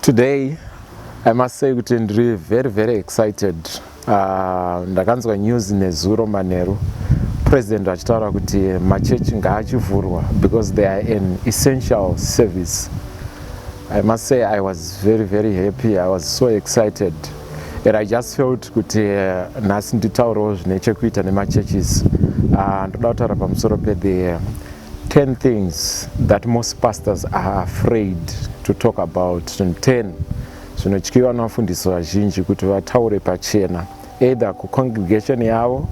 Today, I must say that I'm very excited. Ndakanzwa news nezuro manheru president achitaura kuti machechi ngaachivhurwa because they are an essential service. I must say I was very happy. I was so excited, and I just felt kuti nhasi nditaurawo zvine chekuita nemachurches. Ndoda kutaura pamusoro the 10 things that most pastors are afraid to talk about. 10 zvinotyiwa navafundisi vazhinji kuti vataure pachena, either kucongregation yavo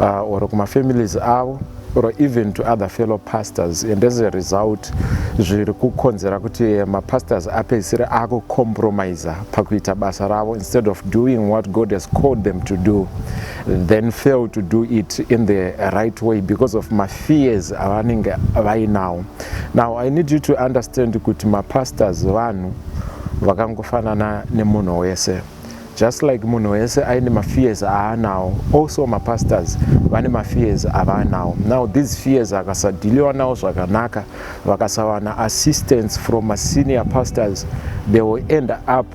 or kumafamilies avo, or even to other fellow pastors. And as a result, zviri kukonzera kuti mapastors apedzisire akucompromise pakuita basa ravo instead of doing what God has called them to do, then fail to do it in the right way because of my fears avanenge vainawo. Now I need you to understand kuti mapastors vanhu vakangofanana nemunhu wese. Just like munhu wese aine mafears aanawo, also mapastors vane mafears avanawo. Now these fears akasadhiliwa nawo zvakanaka, vakasawana assistance from senior pastors, they will end up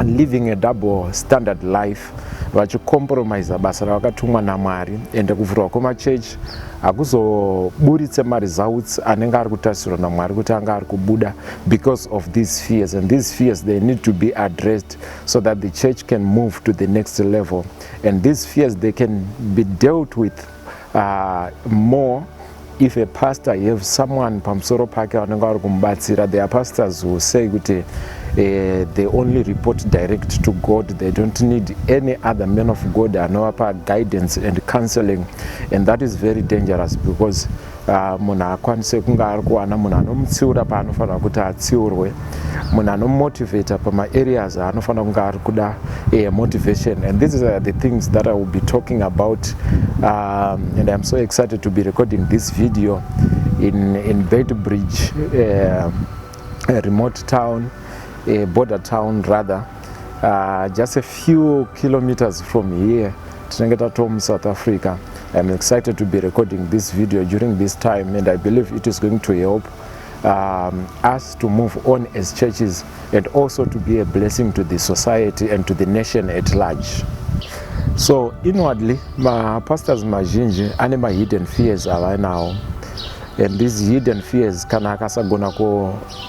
living a double standard life, vachicompromise basa ravakatumwa naMwari. Ende kuvhurwa kwemachechi hakuzoburitse results anenge ari kutarisirwa naMwari kuti anga ari kubuda because of these fears. And these fears, they need to be addressed so that the church can move to the next level. And these fears, they can be dealt with more if a pastor, you have someone pamusoro pake vanenge vari kumubatsira. There are pastors who say kuti they only report direct to God. They don't need any other man of God anovapa guidance and counseling, and that is very dangerous because munhu akwanise kunge ari kuwana munhu anomutsiura paanofanira kuti atsiurwe, munhu anomotivata pama-areas aanofanira kunge ari kuda motivation. And these are the things that I will be talking about, and I'm so excited to be recording this video in Beitbridge, a remote town, a border town rather, just a few kilometers from here, Tinengeta, South Africa. I'm excited to be recording this video during this time, and I believe it is going to help us to move on as churches and also to be a blessing to the society and to the nation at large. So inwardly, my pastors mazhinji ane my hidden fears avanawo. And these hidden fears kana akasagona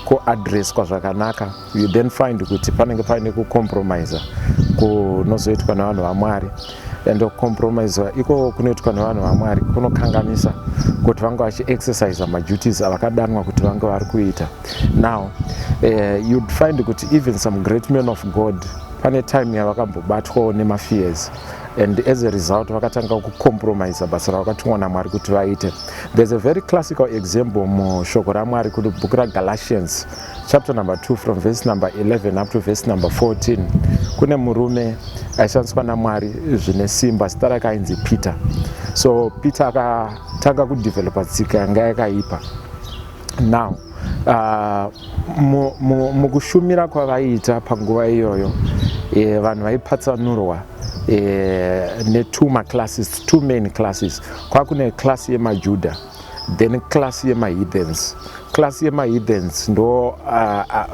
ko-address kwa zvakanaka, you then find kuti panenge paine kucompromise kunozoitwa nevanhu vaMwari. And compromise iko kunoitwa nevanhu vaMwari kunokanganisa kuti vange vachi-exercise maduties avakadanwa kuti vange vari kuita. Now you'd find kuti even some great men of God pane time yavakambobatwawo nemafears, and as a result vakatanga kucompromise basa ravakatumwa naMwari kuti vaite. There's a very classical example mushoko raMwari kuti book raGalatians chapter number 2 from verse number 11 up to verse number 14. Kune murume aishandiswa naMwari zvine simba, zita rake ainzi Peter. So Peter akatanga kudevelopa tsika yanga yakaipa. Now mukushumira kwavaiita panguva iyoyo, vanhu vaipatsanurwa two main classes. Kwakune class yemaJudha, then class yemaheathens. Class yemaheathens ndo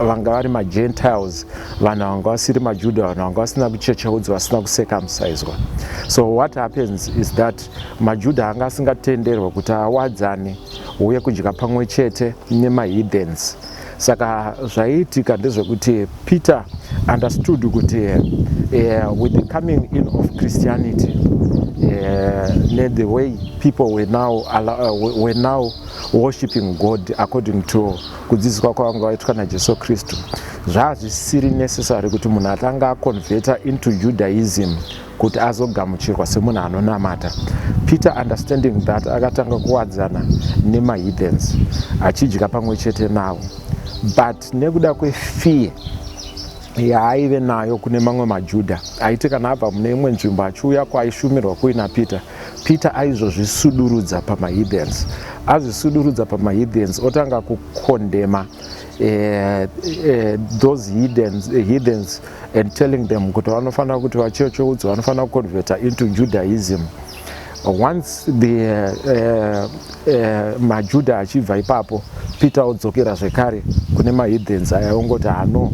vanga vari maGentiles, vanhu vanga vasiri maJudha, vanhu vanga vasina kuchecheudzwa, vasina kucircumciswa. So what happens is that maJudha anga asingatenderwa kuti awadzane uye kudya pamwe chete nemaheathens. Saka zvaiitika ndezvekuti Peter understood kuti with the coming in of Christianity, the way people were now worshiping God according to kudzidziswa kwavanga vaitwa naJesu Kristu, zvazvisiri necessary kuti munhu atanga aconverta into Judaism kuti azogamuchirwa semunhu anonamata. Peter, understanding that, akatanga kuwadzana nemaheathens achidya pamwe chete navo. But nekuda kwefear yaaive nayo kune mamwe maJudha, aiti kana abva mune imwe nzvimbo achiuya kwaishumirwa kuina Peter aizozvisudurudza pamaheathens. Azvisudurudza pamaheathens otanga kukondema those heathens and telling them kuti vanofanira kuti vachecheudzwa, vanofanira kuconverta into Judaism. once the maJudha achibva ipapo, Peter odzokera zvekare kune maheathens ayaongoti no,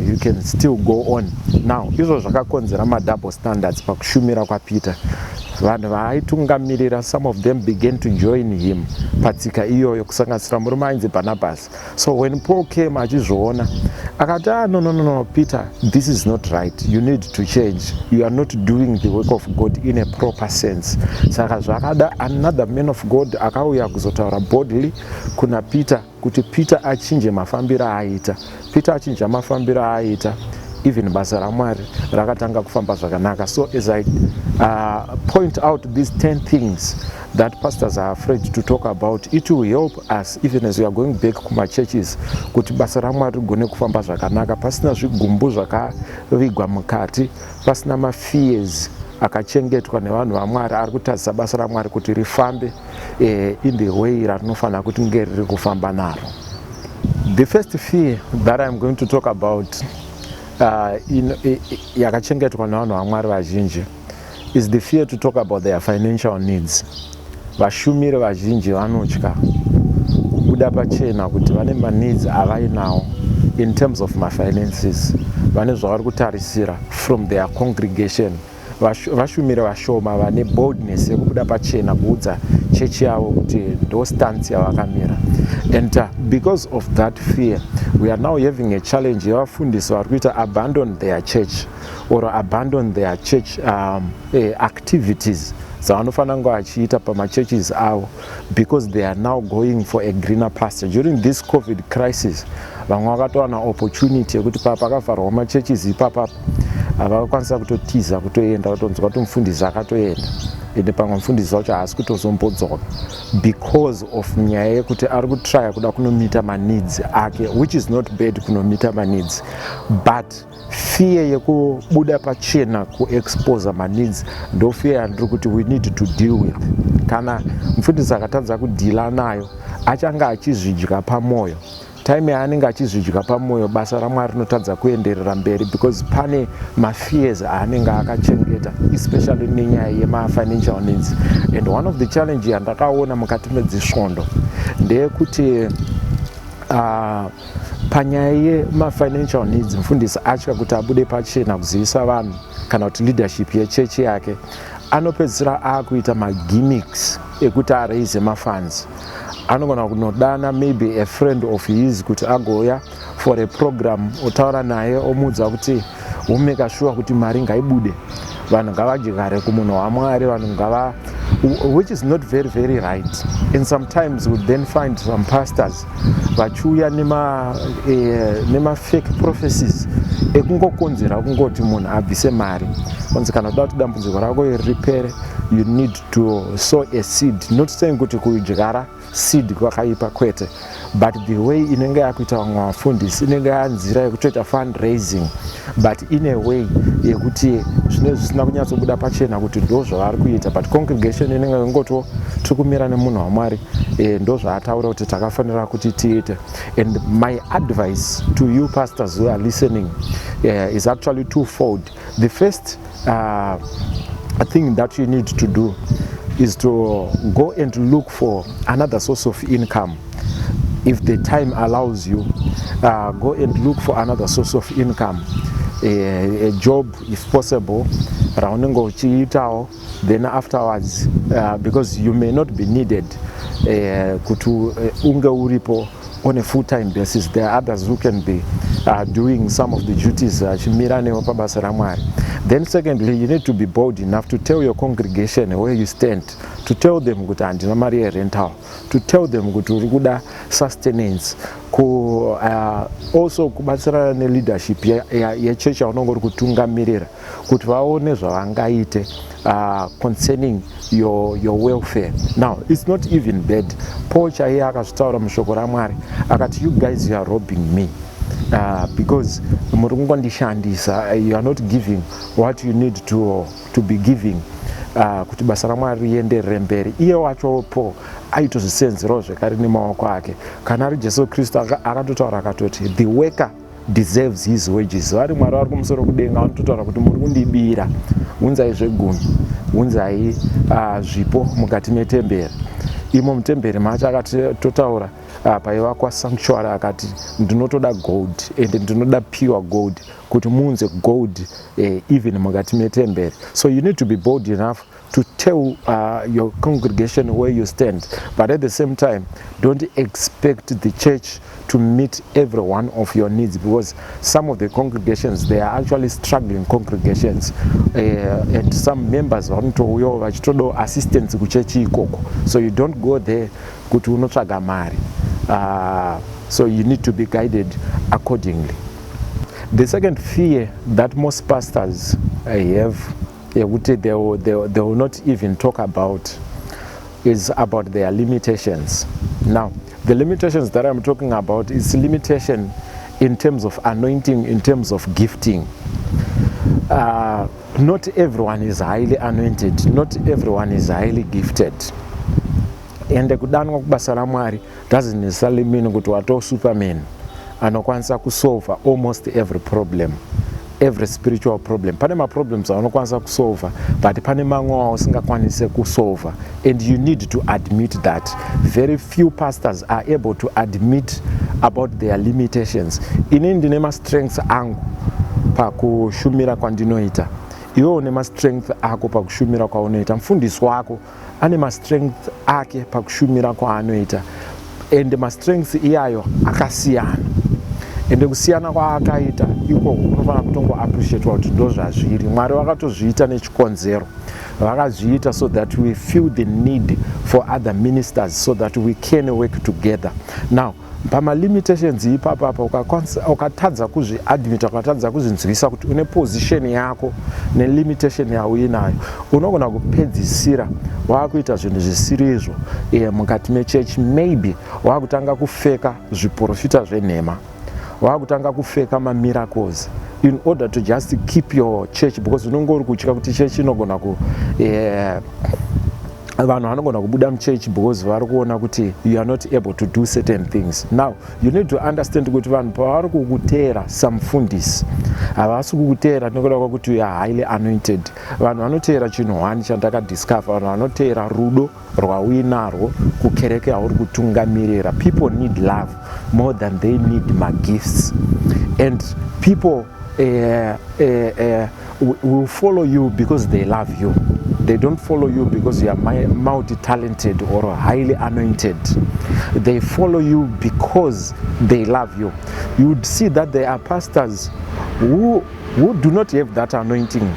you can still go on. Now izvo zvakakonzera madouble standards pakushumira kwaPeter. Vanhu vaaitungamirira, some of them began to join him patsika iyoyo, kusanganisira murume ainzi Barnabas. So when Paul came achizviona akati no, Peter, this is not right, you need to change, you are not doing the work of God in a proper sense. Saka zvakada another man of God akauya kuzotaura boldly kuna Peter kuti Peter achinje mafambiro aaita. Peter achinja mafambiro aaita, even basa raMwari rakatanga kufamba zvakanaka. So as I point out these 10 things that pastors are afraid to talk about, it will help us even as we are going back kuma churches kuti basa raMwari rigone kufamba zvakanaka pasina zvigumbu zvakavigwa mukati, pasina mafears akachengetwa nevanhu vaMwari ari kutadzisa basa raMwari kuti rifambe in the way ratinofanira kuti nge riri kufamba naro. The first fear that I'm going to talk about yakachengetwa nevanhu vaMwari vazhinji is the fear to talk about their financial needs. Vashumiri vazhinji vanotya kubuda pachena kuti vane maneeds avainawo in terms of my finances, vane zvavari kutarisira from their congregation. Vashumiri vashoma vane boldness yekubuda pachena kuudza chechi yavo kuti ndo stance yavakamira. And because of that fear, we are now having a challenge yevafundisi vari kuita abandon their church or abandon their church activities dzavanofanira kunge vachiita pamachurches avo, because they are now going for a greener pasture. During this COVID crisis, vamwe vakatowana opportunity yekuti pakavharwa machurches ipapa havakwanisa kutotiza kutoenda kutonzwa kuti mufundisi akatoenda, ende pamwe mufundisi wacho haasi kutozombodzoka because of nyaya yekuti ari kutrya kuda kunomita maneeds ake, which is not bad kunomita maneeds, but fear yekubuda pachena kuexpose maneeds ndo fear yandiri kuti we need to deal with. Kana mufundisi akatadza kudhila nayo achanga achizvidya pamoyo, time yaanenge achizvidya pamoyo, basa raMwari rinotadza kuenderera mberi because pane mafears aanenge akachengeta, especially nenyaya yema-financial needs. And one of the challenge yandakaona mukati medzisvondo ndeyekuti panyaya yema-financial needs mufundisi atya kuti abude pachena kuzivisa vanhu kana kuti leadership yechechi yake, anopedzisira akuita magimmicks ekuti araise mafunds. Anogona kunodana maybe a friend of his kuti agoya for a program, otaura naye omuudza kuti womeka sure kuti mari ngaibude, vanhu ngavadyare kumunhu waMwari, vanhu ngava, which is not very right. And sometimes we then find some pastors vachiuya nema fake prophecies ekungokonzera kungoti munhu abvise mari. Onzi kana uda kuti dambudziko rako ripere, you need to sow a seed. Not saying kuti kudyara seed kwakaipa kwete, but the way inenge yakuita vamwe vafundisi inenge yanzira yekutoita fundraising, but in a way yekuti zvinenge zvisina kunyatsobuda pachena kuti ndo zvavari kuita, but congregation inenge ingoti tiri kumira nemunhu waMwari, ndo zvaataura kuti takafanira kuti tiite. And my advice to you pastors who are listening is actually twofold. The first thing that you need to do is to go and look for another source of income. If the time allows you, go and look for another source of income, a job if possible, then afterwards, because you may not be needed on a full-time basis. There are others who can be doing some of the duties. Then secondly, you need to be bold enough to tell your congregation where you stand, to tell them kuti andina mari yerental, to tell them kuti uri kuda sustenance, also kubatsirana neleadership yechurch yaunenge uri kutungamirira kuti vaone zvavangaite concerning your welfare. Now, it's not even bad. Paul chaiye akazvitaura mushoko raMwari akati, you guys, you are robbing me. Because you are not giving what you need to be giving kuti basa raMwari rienderere mberi. Iye wacho Paul aitozvisenzerawo zvekare nemaoko ake. Kana ari Jesu Kristu akatotaura akatoti the worker deserves his wages. Vari Mwari vari kumusoro kudenga vanototaura kuti muri kundibira, unzai zvegumi, unzai zvipo mukati metemberi. Imo mutemberi macho akatotaura paivakwa sanctuary akati ndinotoda gold and ndinoda pure gold, kuti muunze gold even mukati metemberi. So you need to be bold enough to tell your congregation where you stand, but at the same time don't expect the church to meet every one of your needs, because some of the congregations, they are actually struggling congregations, and some members vanotouyawo vachitodawo assistance kuchechi ikoko. So you don't go there kuti unotsvaga mari. So you need to be guided accordingly. The second fear that most pastors have, they will not even talk about, is about their limitations. Now, the limitations that I'm talking about is limitation in terms of anointing, in terms of gifting. Not everyone is highly anointed, not everyone is highly gifted. And kudanwa kubasa la Mwari doesn't necessarily mean kuti wato Superman anokwanisa kusolve almost every problem, every spiritual problem. Pane ma problems anokwanisa kusolve, but pane mamwe usingakwanise kusolve, and you need to admit that. Very few pastors are able to admit about their limitations. Ine ndine ma strengths angu pakushumira kwandinoita, iwe une ma strength ako pakushumira kwaunoita, mfundisi wako ane ma strength ake pakushumira kwaanoita, and ma strengths iyayo akasiyana. Ende kusiyana kwaakaita iko kunofanira kutongo appreciate kuti ndozvazviri. Mwari vakatozviita nechikonzero, vakazviita so that we feel the need for other ministers, so that we can work together. Now, pama limitations ipapa ukatadza kuzviadmita, ukatadza kuzvinzwisa kuti une position yako ne limitation yauinayo, unogona kupedzisira wakuita zvinhu zvisiri izvo mukati mechurch. Maybe wakutanga kufeka zviprofita zvenhema, wakutanga kufeka ma-miracles in order to just keep your church, because unonge uri kutya kuti church inogona vanhu vanogona kubuda muchurch because vari kuona kuti you are not able to do certain things. Now you need to understand kuti vanhu pavari kukuteera samufundisi havasi kukuteera nekuda kwekuti you are highly anointed. Vanhu vanoteera chinhu one chandakadiscover, vanhu vanoteera rudo rwauinarwo kukereke yauri kutungamirira. People need love more than they need my gifts, and people will follow you because they love you. They don't follow you because you are multi-talented or highly anointed. They follow you because they love you. You would see that there are pastors who do not have that anointing,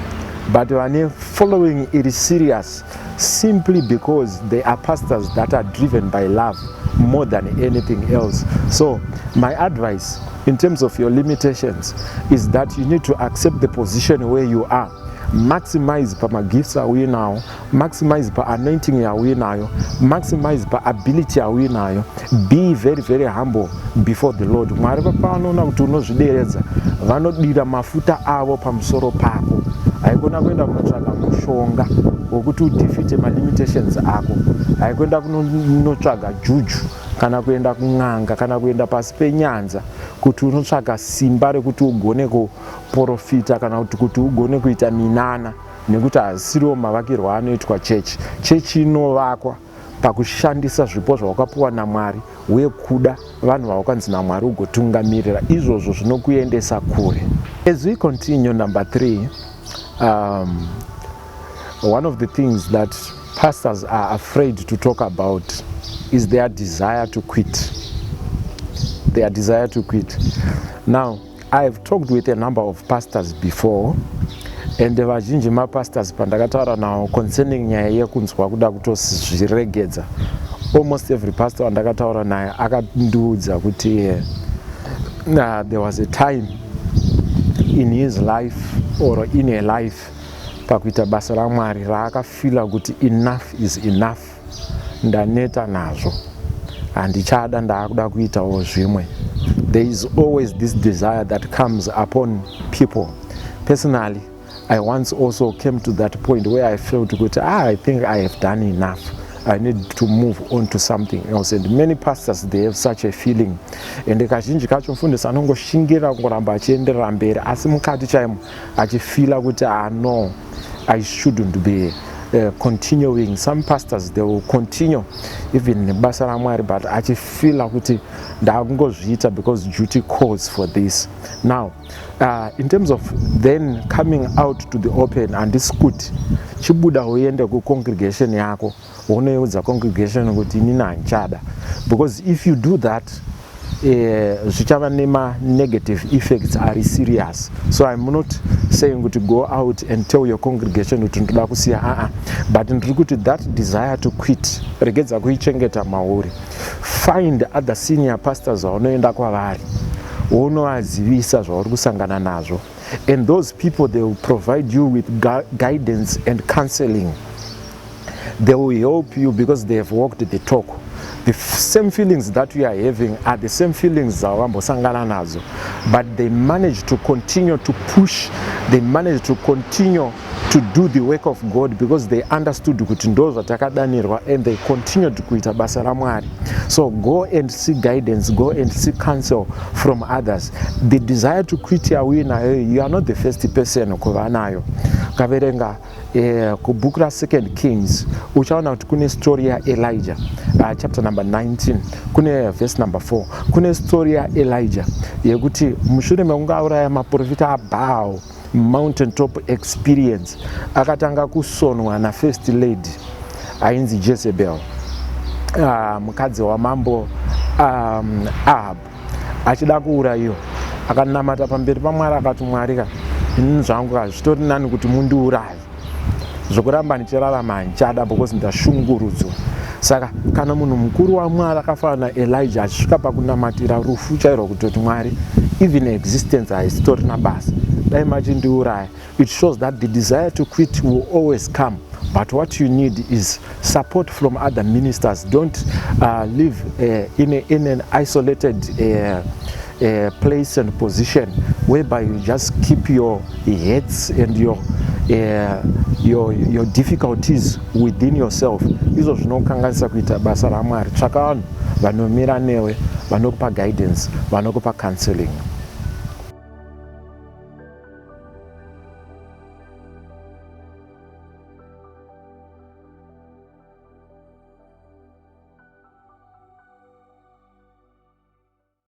but when following it is serious, simply because they are pastors that are driven by love more than anything else. So my advice in terms of your limitations is that you need to accept the position where you are. Maximize pa gifts awinayo, maximize pa anointing awinayo, maximize pa ability awinayo. Be very, very humble before the Lord. Mwari panoona kuti unozvideredza, vanodira mafuta avo pamusoro pako. Haikona kuenda kunotsvaga mushonga wokuti udefeate ma limitations ako. Haikuenda kunotsvaga juju, kana kuenda kun'anga, kana kuenda pasi penyanza kuti unotsvaga simba rekuti ugone kuprofita, kana kuti ugone kuita minana, nekuti hazisiriwo mavakirwo anoitwa chechi. Chechi inovakwa pakushandisa zvipo zvawakapuwa naMwari uye kuda vanhu vawakanzi naMwari ugotungamirira. Izvozvo zvinokuendesa kure. As we continue, number 3, one of the things that pastors are afraid to talk about is their desire to quit. Their desire to quit. Now, I have talked with a number of pastors before, and vazhinji mapastors pandakataura nawo concerning nyaya yekunzwa kuda kutozviregedza. Almost every pastor wandakataura naye akandiudza kuti there was a time in his life or in a life pakuita basa raMwari raakafila kuti enough is enough, ndaneta nazvo, handichada, ndaakuda kuitawo zvimwe. There is always this desire that comes upon people. Personally, I once also came to that point where I felt good, I think I have done enough. I need to move on to something else. And many pastors, they have such a feeling. And kazhinji kacho mufundisi anongoshingira kungoramba achienderera mberi asi mukati chaimo achifila kuti no, I shouldn't be continuing. Some pastors, they will continue even nebasa raMwari, but achifila kuti ndakungozviita because duty calls for this. Now in terms of then coming out to the open, handisi kuti chibuda uende kucongregation yako unoudza congregation kuti inini handichada, because if you do that zvichava nema-negative effects are serious. So I'm not saying to go out and tell your congregation kuti ndoda kusiya, but ndiri kuti that desire to quit regedza kuichengeta mauri. Find other senior pastors vaunoenda kwavari unovazivisa zvauri kusangana nazvo, and those people, they will provide you with guidance and counseling. They will help you because they have walked the talk. The same feelings that we are having are the same feelings zawambosangana nazo, but they manage to continue to push, they manage to continue to do the work of God because they understood kuti ndo zvatakadanirwa, and they continued kuita basa raMwari. So go and seek guidance, go and seek counsel from others. The desire to quit your winner, you are not the first person kuva nayo. Kaverenga kubhuku ra2 Kings uchaona kuti kune story yaElijah, chapter number 19 kune verse number 4, kune story yaElijah yekuti mushure mekunge auraya maprofita aBaal mountain top experience, akatanga kusonwa na-first lady ainzi Jezebel, mukadzi wamambo Ahab. Achida kuurayiwa akanamata pamberi paMwari akati, Mwari inini zvangu hazvitori nani kuti mundiuraye, zvokuramba ndichirarama handichada because ndashungurudzwa. Saka kana munhu mukuru waMwari akafanana naElijah achisvika pakunamatira rufu chairwo kutoti Mwari even existence haisitorina basa, dai machindiuraya, it shows that the desire to quit will always come. But what you need is support from other ministers. Don't live in an isolated place and position whereby you just keep your heads and your difficulties within yourself. Izvo zvinokanganisa kuita basa raMwari. Tsvaka vanhu vanomira newe, vanokupa guidance, vanokupa counseling.